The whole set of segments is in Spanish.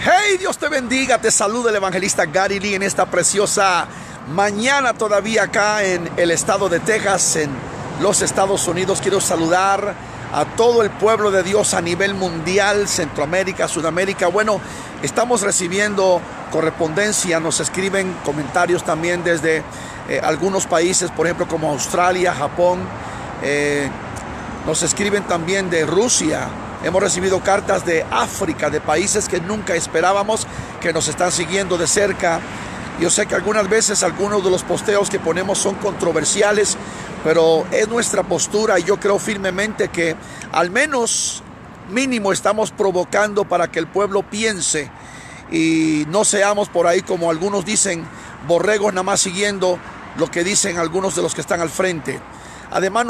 Hey, Dios te bendiga, te saluda el evangelista Gary Lee en esta preciosa mañana todavía acá en el estado de Texas, en los Estados Unidos. Quiero saludar a todo el pueblo de Dios a nivel mundial, Centroamérica, Sudamérica. Bueno, estamos recibiendo correspondencia, nos escriben comentarios también desde algunos países, por ejemplo como Australia, Japón, nos escriben también de Rusia. Hemos recibido cartas de África, de países que nunca esperábamos, que nos están siguiendo de cerca. Yo sé que algunas veces algunos de los posteos que ponemos son controversiales, pero es nuestra postura y yo creo firmemente que al menos mínimo estamos provocando para que el pueblo piense y no seamos por ahí, como algunos dicen, borregos nada más siguiendo lo que dicen algunos de los que están al frente. Además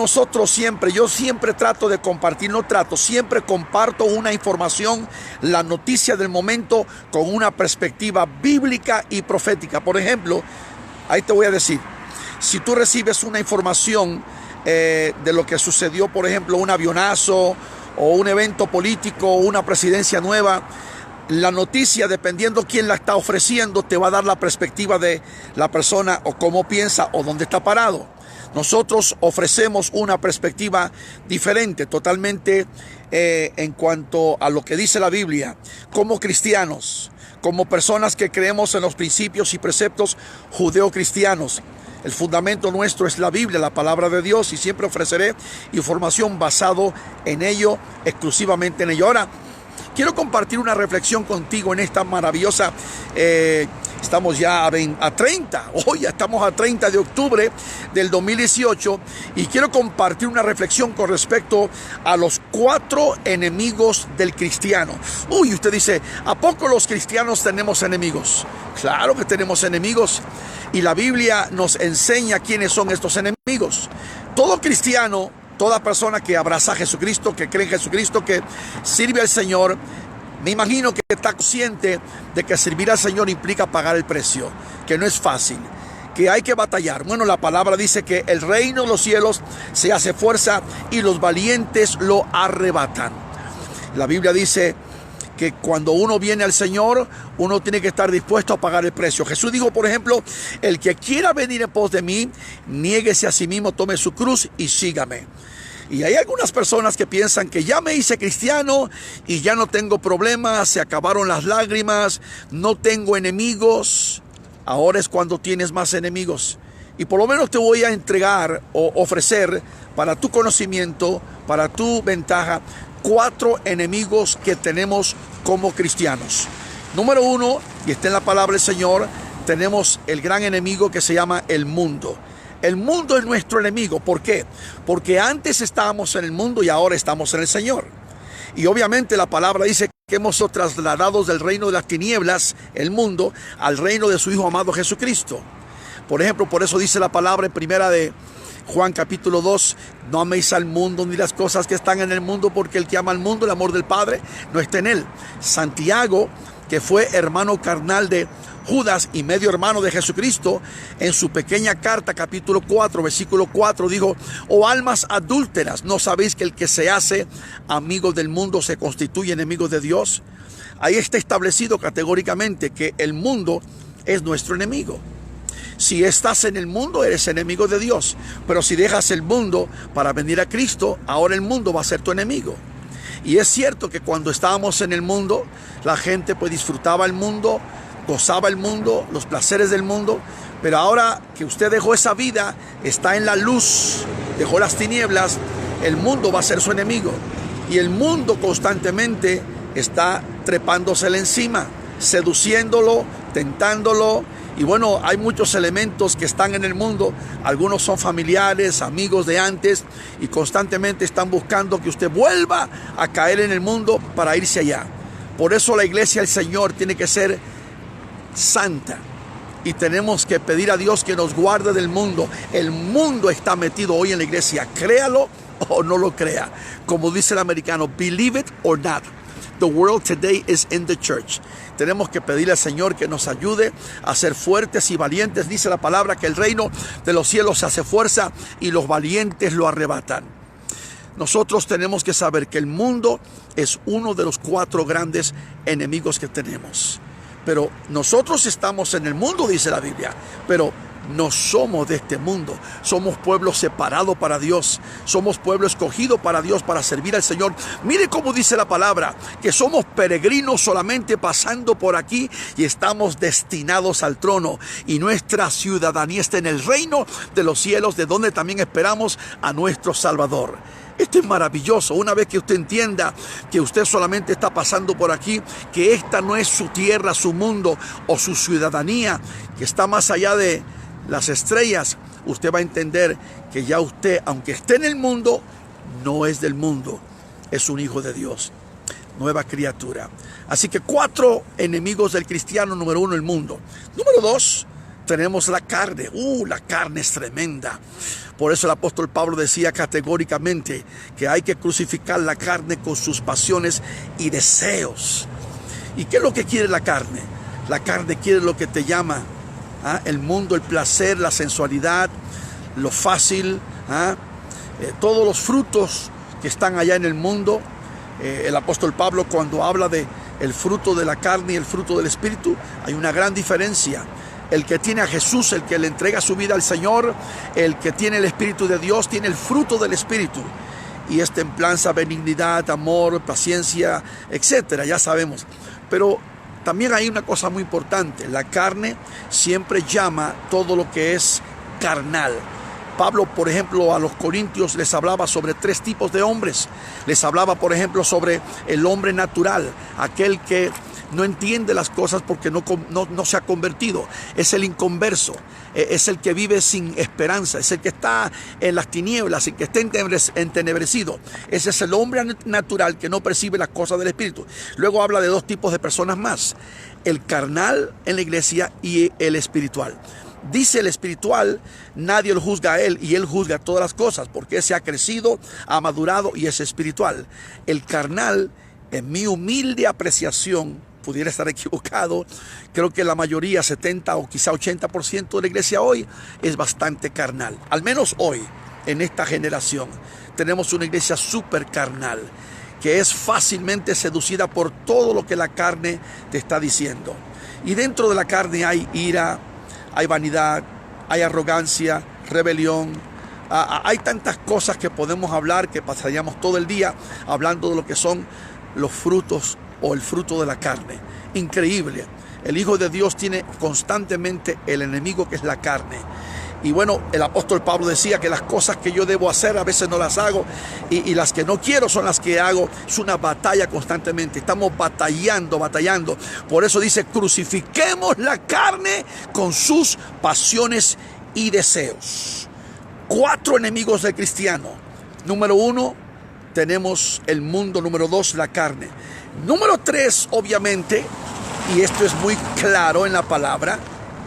yo siempre trato de compartir, siempre comparto una información, la noticia del momento con una perspectiva bíblica y profética. Por ejemplo, ahí te voy a decir, si tú recibes una información de lo que sucedió, por ejemplo, un avionazo o un evento político o una presidencia nueva, la noticia, dependiendo quién la está ofreciendo, te va a dar la perspectiva de la persona o cómo piensa o dónde está parado. Nosotros ofrecemos una perspectiva diferente, totalmente en cuanto a lo que dice la Biblia, como cristianos, como personas que creemos en los principios y preceptos judeocristianos. El fundamento nuestro es la Biblia, la palabra de Dios, y siempre ofreceré información basado en ello, exclusivamente en ello. Ahora, quiero compartir una reflexión contigo en esta maravillosa... Estamos ya a 30, hoy ya estamos a 30 de octubre del 2018 y quiero compartir una reflexión con respecto a los 4 enemigos del cristiano. Usted dice, ¿a poco los cristianos tenemos enemigos? Claro que tenemos enemigos y la Biblia nos enseña quiénes son estos enemigos. Todo cristiano, toda persona que abraza a Jesucristo, que cree en Jesucristo, que sirve al Señor, me imagino que está consciente de que servir al Señor implica pagar el precio, que no es fácil, que hay que batallar. Bueno, la palabra dice que el reino de los cielos se hace fuerza y los valientes lo arrebatan. La Biblia dice que cuando uno viene al Señor, uno tiene que estar dispuesto a pagar el precio. Jesús dijo, por ejemplo, el que quiera venir en pos de mí, niéguese a sí mismo, tome su cruz y sígame. Y hay algunas personas que piensan que ya me hice cristiano y ya no tengo problemas, se acabaron las lágrimas, no tengo enemigos. Ahora es cuando tienes más enemigos. Y por lo menos te voy a entregar o ofrecer para tu conocimiento, para tu ventaja, 4 enemigos que tenemos como cristianos. Número 1, y está en la palabra del Señor, tenemos el gran enemigo que se llama el mundo. El mundo es nuestro enemigo. ¿Por qué? Porque antes estábamos en el mundo y ahora estamos en el Señor. Y obviamente la palabra dice que hemos sido trasladados del reino de las tinieblas, el mundo, al reino de su Hijo amado Jesucristo. Por ejemplo, por eso dice la palabra en primera de Juan capítulo 2, no améis al mundo ni las cosas que están en el mundo, porque el que ama al mundo, el amor del Padre, no está en él. Santiago, que fue hermano carnal de Judas y medio hermano de Jesucristo, en su pequeña carta, capítulo 4, versículo 4, dijo, oh almas adúlteras, ¿no sabéis que el que se hace amigo del mundo se constituye enemigo de Dios? Ahí está establecido categóricamente que el mundo es nuestro enemigo. Si estás en el mundo, eres enemigo de Dios, pero si dejas el mundo para venir a Cristo, ahora el mundo va a ser tu enemigo. Y es cierto que cuando estábamos en el mundo, la gente pues disfrutaba el mundo, gozaba el mundo, los placeres del mundo, pero ahora que usted dejó esa vida, está en la luz, dejó las tinieblas, el mundo va a ser su enemigo. Y el mundo constantemente está trepándosele encima, seduciéndolo, tentándolo. Y bueno, hay muchos elementos que están en el mundo, algunos son familiares, amigos de antes, y constantemente están buscando que usted vuelva a caer en el mundo para irse allá. Por eso la iglesia del Señor tiene que ser santa y tenemos que pedir a Dios que nos guarde del mundo. El mundo está metido hoy en la iglesia, créalo o no lo crea. Como dice el americano, believe it or not, the world today is in the church. Tenemos que pedirle al Señor que nos ayude a ser fuertes y valientes. Dice la palabra que el reino de los cielos se hace fuerza y los valientes lo arrebatan. nosotros tenemos que saber que el mundo es uno de los 4 grandes enemigos que tenemos. Pero nosotros estamos en el mundo, dice la Biblia, pero no somos de este mundo. Somos pueblo separado para Dios. Somos pueblo escogido para Dios, para servir al Señor. Mire cómo dice la palabra, que somos peregrinos solamente pasando por aquí y estamos destinados al trono. Y nuestra ciudadanía está en el reino de los cielos, de donde también esperamos a nuestro Salvador. Esto es maravilloso. Una vez que usted entienda que usted solamente está pasando por aquí, que esta no es su tierra, su mundo o su ciudadanía, que está más allá de las estrellas, usted va a entender que ya usted, aunque esté en el mundo, no es del mundo, es un hijo de Dios, nueva criatura. Así que 4 enemigos del cristiano. Número 1, el mundo. Número 2, tenemos la carne. La carne es tremenda. Por eso el apóstol Pablo decía categóricamente que hay que crucificar la carne con sus pasiones y deseos. ¿Y qué es lo que quiere la carne? La carne quiere lo que te llama el mundo, el placer, la sensualidad, lo fácil, todos los frutos que están allá en el mundo. El apóstol Pablo, cuando habla de el fruto de la carne y el fruto del espíritu, hay una gran diferencia. El que tiene a Jesús, el que le entrega su vida al Señor, el que tiene el Espíritu de Dios, tiene el fruto del Espíritu. Y es templanza, benignidad, amor, paciencia, etcétera, ya sabemos. Pero también hay una cosa muy importante. La carne siempre llama todo lo que es carnal. Pablo, por ejemplo, a los corintios les hablaba sobre 3 tipos de hombres. Les hablaba, por ejemplo, sobre el hombre natural, aquel que no entiende las cosas porque no se ha convertido. Es el inconverso, es el que vive sin esperanza, es el que está en las tinieblas, el que está entenebrecido. Ese es el hombre natural que no percibe las cosas del Espíritu. Luego habla de 2 tipos de personas más: el carnal en la iglesia y el espiritual. Dice el espiritual, nadie lo juzga a él y él juzga todas las cosas porque ese ha crecido, ha madurado y es espiritual. El carnal, en mi humilde apreciación, pudiera estar equivocado, creo que la mayoría, 70 o quizá 80% de la iglesia hoy es bastante carnal. Al menos hoy, en esta generación, tenemos una iglesia súper carnal, que es fácilmente seducida por todo lo que la carne te está diciendo. Y dentro de la carne hay ira, hay vanidad, hay arrogancia, rebelión. Hay tantas cosas que podemos hablar que pasaríamos todo el día hablando de lo que son los frutos o el fruto de la carne. Increíble. El Hijo de Dios tiene constantemente el enemigo, que es la carne. Y bueno, el apóstol Pablo decía que las cosas que yo debo hacer a veces no las hago y las que no quiero son las que hago. Es una batalla constantemente. Estamos batallando. Por eso dice, crucifiquemos la carne con sus pasiones y deseos. 4 enemigos del cristiano. Número 1, tenemos el mundo. Número 2, la carne. Número 3, obviamente, y esto es muy claro en la palabra,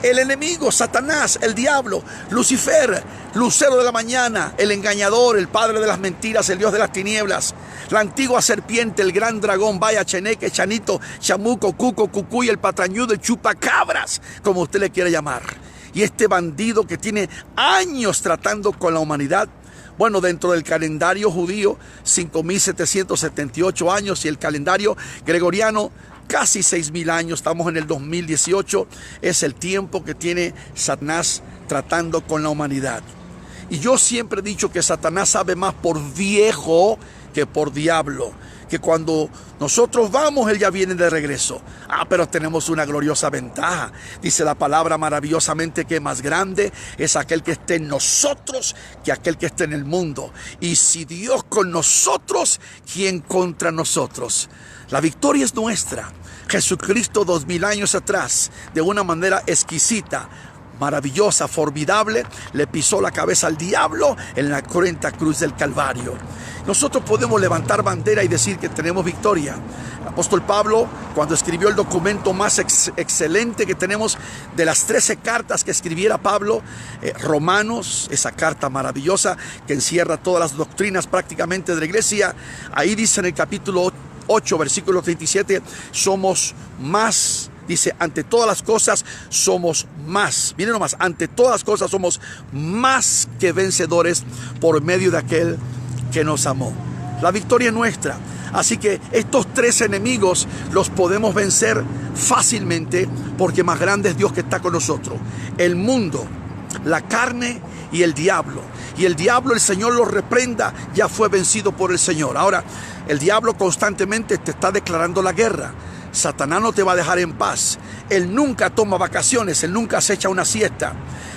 el enemigo, Satanás, el diablo, Lucifer, lucero de la mañana, el engañador, el padre de las mentiras, el dios de las tinieblas, la antigua serpiente, el gran dragón, vaya, cheneque, chanito, chamuco, cuco, cucuy, el patrañudo, el chupacabras, como usted le quiera llamar. Y este bandido que tiene años tratando con la humanidad. Bueno, dentro del calendario judío, 5.778 años, y el calendario gregoriano, casi 6.000 años. Estamos en el 2018. Es el tiempo que tiene Satanás tratando con la humanidad. Y yo siempre he dicho que Satanás sabe más por viejo que por diablo. Que cuando nosotros vamos, él ya viene de regreso. Pero tenemos una gloriosa ventaja. Dice la palabra maravillosamente que más grande es aquel que esté en nosotros que aquel que esté en el mundo. Y si Dios con nosotros, ¿quién contra nosotros? La victoria es nuestra. Jesucristo 2000 años atrás, de una manera exquisita, maravillosa, formidable, le pisó la cabeza al diablo en la cruenta cruz del Calvario. Nosotros podemos levantar bandera y decir que tenemos victoria. El apóstol Pablo, cuando escribió el documento más excelente que tenemos de las 13 cartas que escribiera Pablo, Romanos, esa carta maravillosa que encierra todas las doctrinas prácticamente de la iglesia, ahí dice en el capítulo 8, versículo 37, somos más. Dice, ante todas las cosas somos más. Miren nomás, ante todas las cosas somos más que vencedores por medio de aquel que nos amó. La victoria es nuestra. Así que estos tres enemigos los podemos vencer fácilmente porque más grande es Dios que está con nosotros. El mundo, la carne y el diablo. Y el diablo, el Señor lo reprenda, ya fue vencido por el Señor. Ahora, el diablo constantemente te está declarando la guerra. Satanás no te va a dejar en paz. Él nunca toma vacaciones, él nunca se echa una siesta.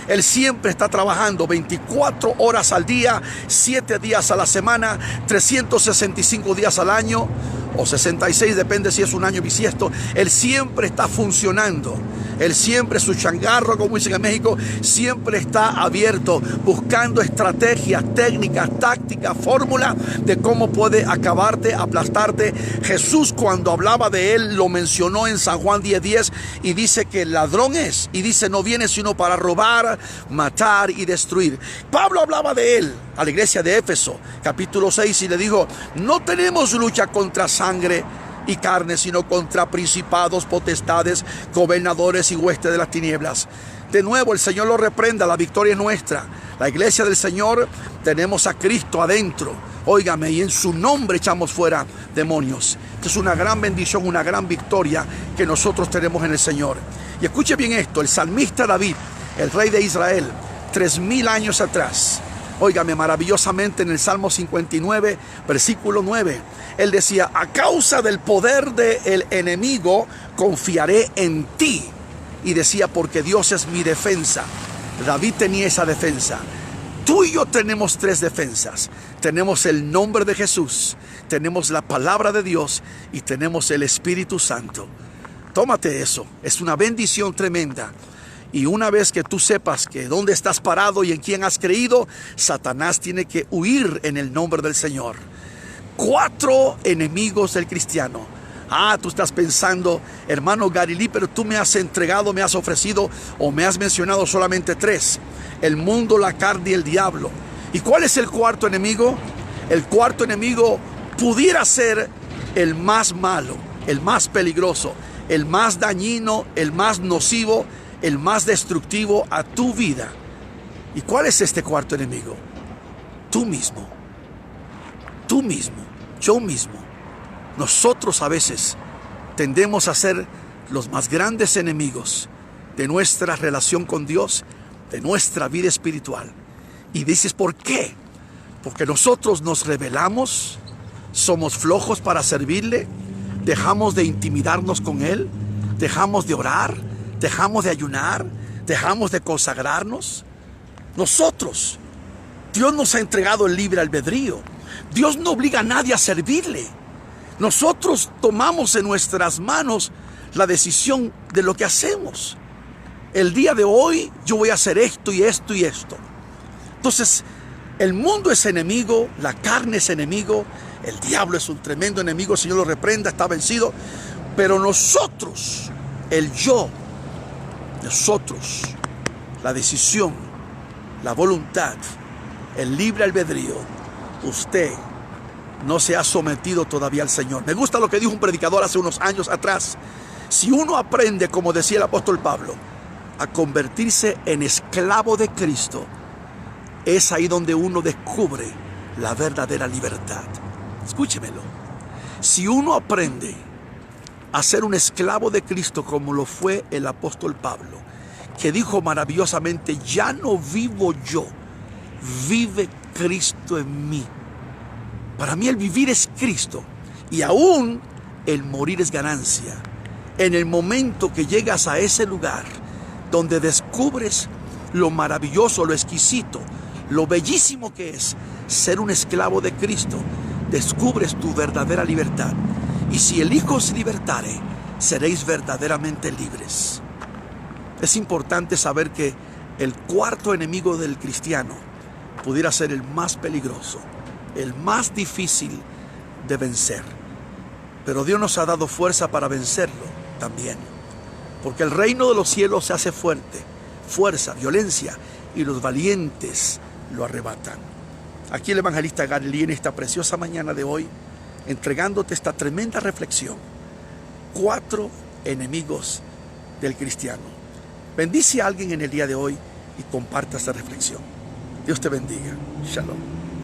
Él siempre está trabajando 24 horas al día, 7 días a la semana, 365 días al año, o 66, depende si es un año bisiesto. Él siempre está funcionando. Él siempre, su changarro, como dicen en México, siempre está abierto, buscando estrategias, técnicas, tácticas, fórmulas de cómo puede acabarte, aplastarte. Jesús, cuando hablaba de él, lo mencionó en San Juan 10:10 y dice que el ladrón es, y dice, no viene sino para robar, matar y destruir. Pablo hablaba de él a la iglesia de Éfeso, capítulo 6, y le dijo, no tenemos lucha contra sangre y carne, sino contra principados, potestades, gobernadores y huestes de las tinieblas. De nuevo, el Señor lo reprenda, la victoria es nuestra. La iglesia del Señor, tenemos a Cristo adentro. Óigame, y en su nombre echamos fuera demonios. Esto es una gran bendición, una gran victoria que nosotros tenemos en el Señor. Y escuche bien esto, el salmista David, el rey de Israel, 3000 años atrás, óigame, maravillosamente en el Salmo 59, versículo 9, él decía, a causa del poder del enemigo, confiaré en ti. Y decía, porque Dios es mi defensa. David tenía esa defensa. Tú y yo tenemos tres defensas. Tenemos el nombre de Jesús, tenemos la palabra de Dios y tenemos el Espíritu Santo. Tómate eso, es una bendición tremenda. Y una vez que tú sepas que dónde estás parado y en quién has creído, Satanás tiene que huir en el nombre del Señor. 4 enemigos del cristiano. Tú estás pensando, hermano Garilí, pero tú me has entregado, me has ofrecido o me has mencionado solamente 3. El mundo, la carne y el diablo. ¿Y cuál es el cuarto enemigo? El cuarto enemigo pudiera ser el más malo, el más peligroso, el más dañino, el más nocivo, el más destructivo a tu vida. ¿Y cuál es este cuarto enemigo? Tú mismo. Tú mismo, yo mismo. Nosotros a veces tendemos a ser los más grandes enemigos de nuestra relación con Dios, de nuestra vida espiritual. Y dices, ¿por qué? Porque nosotros nos rebelamos, somos flojos para servirle, dejamos de intimidarnos con Él, dejamos de orar, dejamos de ayunar, dejamos de consagrarnos. Nosotros, Dios nos ha entregado el libre albedrío. Dios no obliga a nadie a servirle. Nosotros tomamos en nuestras manos la decisión de lo que hacemos. El día de hoy yo voy a hacer esto y esto y esto. Entonces, el mundo es enemigo, la carne es enemigo, el diablo es un tremendo enemigo, el Señor lo reprenda, está vencido. Pero nosotros, el yo, nosotros, la decisión, la voluntad, el libre albedrío, usted no se ha sometido todavía al Señor. Me gusta lo que dijo un predicador hace unos años atrás. Si uno aprende, como decía el apóstol Pablo, a convertirse en esclavo de Cristo, es ahí donde uno descubre la verdadera libertad. Escúchemelo. Si uno aprende a ser un esclavo de Cristo como lo fue el apóstol Pablo, que dijo maravillosamente, ya no vivo yo, vive Cristo en mí. Para mí el vivir es Cristo y aún el morir es ganancia. En el momento que llegas a ese lugar donde descubres lo maravilloso, lo exquisito, lo bellísimo que es ser un esclavo de Cristo, descubres tu verdadera libertad. Y si el Hijo os libertare, seréis verdaderamente libres. Es importante saber que el cuarto enemigo del cristiano pudiera ser el más peligroso, el más difícil de vencer. Pero Dios nos ha dado fuerza para vencerlo también. Porque el reino de los cielos se hace fuerte, fuerza, violencia, y los valientes lo arrebatan. Aquí el evangelista Garilí en esta preciosa mañana de hoy, entregándote esta tremenda reflexión. 4 enemigos del cristiano. Bendice a alguien en el día de hoy y comparta esta reflexión. Dios te bendiga. Shalom.